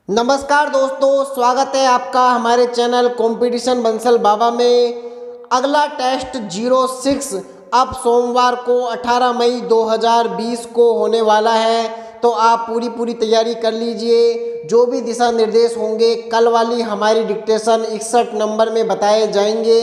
नमस्कार दोस्तों, स्वागत है आपका हमारे चैनल कंपटीशन बंसल बाबा में। अगला टेस्ट 06 अब सोमवार को 18 मई 2020 को होने वाला है, तो आप पूरी तैयारी कर लीजिए। जो भी दिशा निर्देश होंगे कल वाली हमारी डिक्टेशन 61 नंबर में बताए जाएंगे।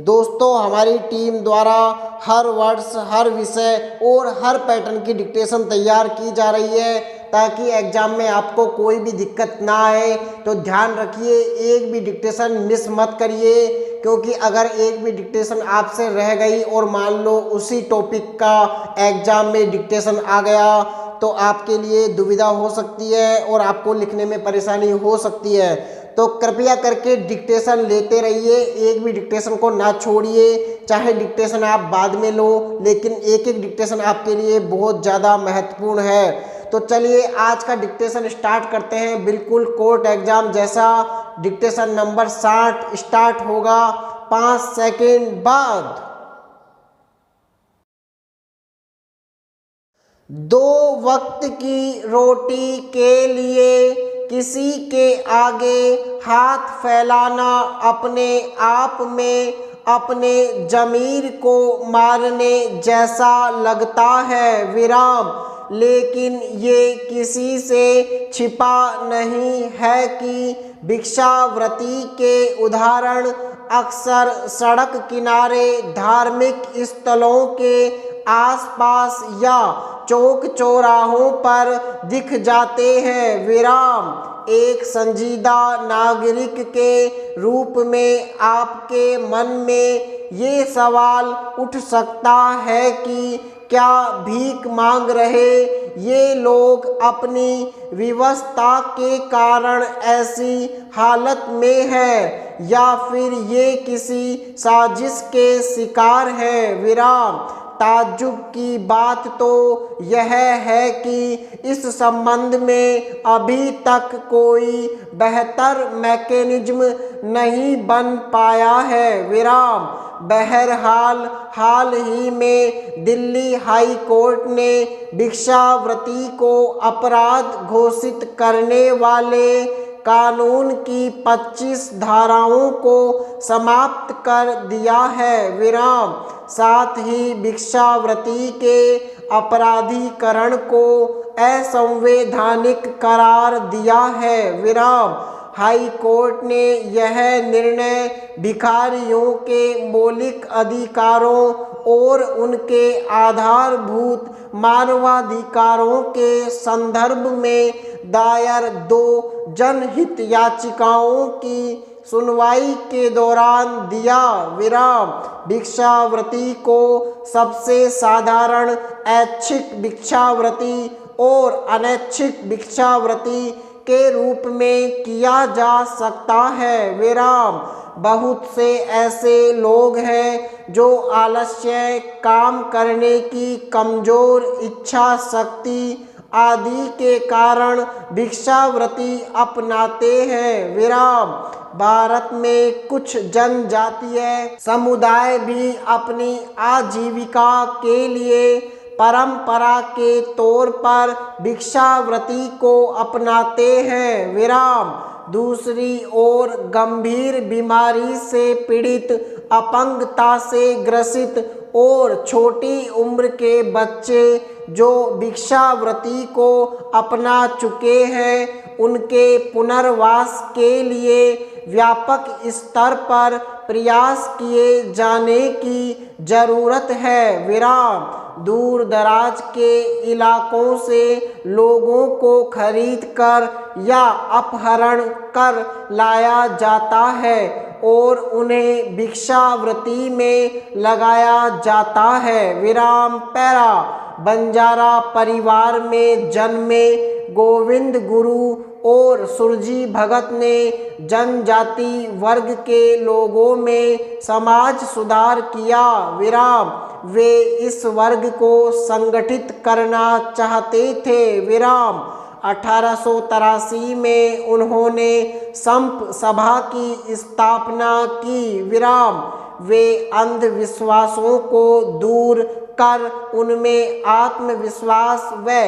दोस्तों, हमारी टीम द्वारा हर वर्ष, हर विषय और हर पैटर्न की डिक्टेशन तैयार की जा रही है ताकि एग्जाम में आपको कोई भी दिक्कत ना आए। तो ध्यान रखिए, एक भी डिक्टेशन मिस मत करिए, क्योंकि अगर एक भी डिक्टेशन आपसे रह गई और मान लो उसी टॉपिक का एग्जाम में डिक्टेशन आ गया तो आपके लिए दुविधा हो सकती है और आपको लिखने में परेशानी हो सकती है। तो कृपया करके डिक्टेशन लेते रहिए, एक भी डिक्टेशन को ना छोड़िए। चाहे डिक्टेशन आप बाद में लो, लेकिन एक एक डिक्टेशन आपके लिए बहुत ज़्यादा महत्वपूर्ण है। तो चलिए आज का डिक्टेशन स्टार्ट करते हैं। बिल्कुल कोर्ट एग्जाम जैसा डिक्टेशन नंबर 60 स्टार्ट होगा 5 सेकेंड बाद। 2 वक्त की रोटी के लिए किसी के आगे हाथ फैलाना अपने आप में अपने ज़मीर को मारने जैसा लगता है विराम, लेकिन ये किसी से छिपा नहीं है कि भिक्षावृत्ति के उदाहरण अक्सर सड़क किनारे, धार्मिक स्थलों के आसपास या चौक चौराहों पर दिख जाते हैं विराम। एक संजीदा नागरिक के रूप में आपके मन में ये सवाल उठ सकता है कि क्या भीख मांग रहे ये लोग अपनी विवशता के कारण ऐसी हालत में है या फिर ये किसी साजिश के शिकार है विराम। ताज्जुब की बात तो यह है कि इस संबंध में अभी तक कोई बेहतर मैकेनिज्म नहीं बन पाया है विराम। बहरहाल हाल ही में दिल्ली हाई कोर्ट ने भिक्षावृत्ति को अपराध घोषित करने वाले कानून की 25 धाराओं को समाप्त कर दिया है विराम। साथ ही भिक्षावृत्ति के अपराधीकरण को असंवैधानिक करार दिया है विराम। हाई कोर्ट ने यह निर्णय भिखारियों के मौलिक अधिकारों और उनके आधारभूत मानवाधिकारों के संदर्भ में दायर 2 जनहित याचिकाओं की सुनवाई के दौरान दिया विराम। भिक्षावृत्ति को सबसे साधारण ऐच्छिक भिक्षावृत्ति और अनैच्छिक भिक्षावृत्ति के रूप में किया जा सकता है विराम। बहुत से ऐसे लोग हैं जो आलस्य, काम करने की कमजोर इच्छा शक्ति आदि के कारण भिक्षावृत्ति अपनाते हैं विराम। भारत में कुछ जनजातीय समुदाय भी अपनी आजीविका के लिए परंपरा के तौर पर भिक्षावृत्ति को अपनाते हैं विराम। दूसरी ओर गंभीर बीमारी से पीड़ित, अपंगता से ग्रसित और छोटी उम्र के बच्चे जो भिक्षावृत्ति को अपना चुके हैं, उनके पुनर्वास के लिए व्यापक स्तर पर प्रयास किए जाने की जरूरत है विराम। दूर दराज के इलाकों से लोगों को खरीद कर या अपहरण कर लाया जाता है और उन्हें भिक्षावृत्ति में लगाया जाता है विराम। पैरा बंजारा परिवार में जन्मे गोविंद गुरु और सुरजी भगत ने जनजाति वर्ग के लोगों में समाज सुधार किया विराम। वे इस वर्ग को संगठित करना चाहते थे विराम। 1883 में उन्होंने संप सभा की स्थापना की विराम। वे अंधविश्वासों को दूर कर उनमें आत्मविश्वास व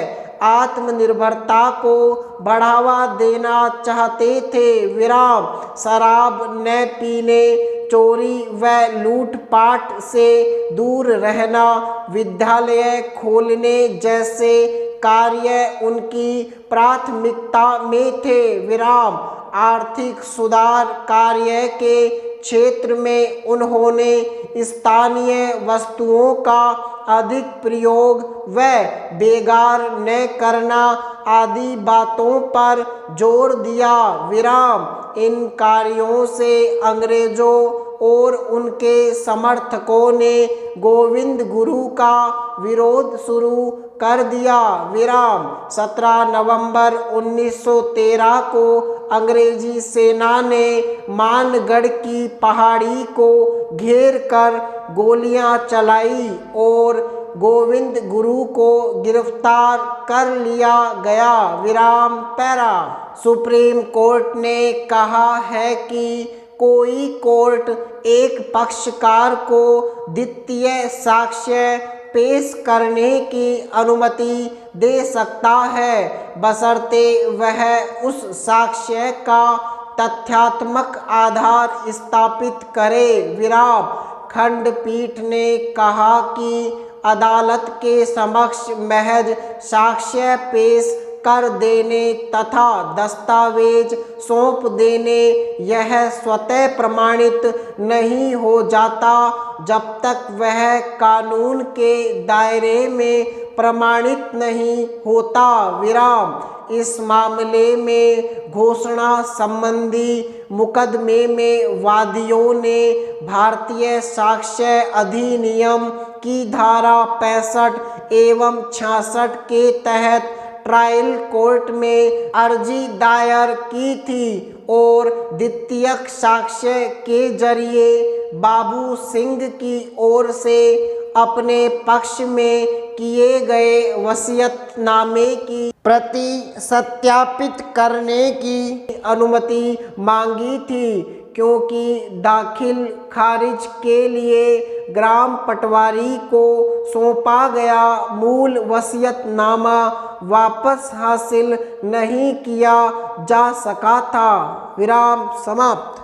आत्मनिर्भरता को बढ़ावा देना चाहते थे। विराम शराब न पीने, चोरी व लूटपाट से दूर रहना, विद्यालय खोलने जैसे कार्य उनकी प्राथमिकता में थे। विराम आर्थिक सुधार कार्य के क्षेत्र में उन्होंने स्थानीय वस्तुओं का अधिक प्रयोग व बेगार न करना आदि बातों पर जोर दिया। विराम इन कार्यों से अंग्रेजों और उनके समर्थकों ने गोविंद गुरु का विरोध शुरू कर दिया। विराम 17 नवंबर 1913 को अंग्रेजी सेना ने मानगढ़ की पहाड़ी को घेर कर गोलियां चलाई और गोविंद गुरु को गिरफ्तार कर लिया गया। विराम पैरा सुप्रीम कोर्ट ने कहा है कि कोई कोर्ट एक पक्षकार को द्वितीय साक्ष्य पेश करने की अनुमति दे सकता है, बशर्ते वह उस साक्ष्य का तथ्यात्मक आधार स्थापित करे। विराम खंडपीठ ने कहा कि अदालत के समक्ष महज साक्ष्य पेश कर देने तथा दस्तावेज सौंप देने यह स्वतः प्रमाणित नहीं हो जाता जब तक वह कानून के दायरे में प्रमाणित नहीं होता। विराम इस मामले में घोषणा संबंधी मुकदमे में वादियों ने भारतीय साक्ष्य अधिनियम की धारा 65 एवं 66 के तहत ट्रायल कोर्ट में अर्जी दायर की थी और द्वितीयक साक्ष्य के जरिए बाबू सिंह की ओर से अपने पक्ष में किए गए वसीयतनामे की प्रति सत्यापित करने की अनुमति मांगी थी, क्योंकि दाखिल खारिज के लिए ग्राम पटवारी को सौंपा गया मूल वसीयतनामा वापस हासिल नहीं किया जा सका था। विराम समाप्त।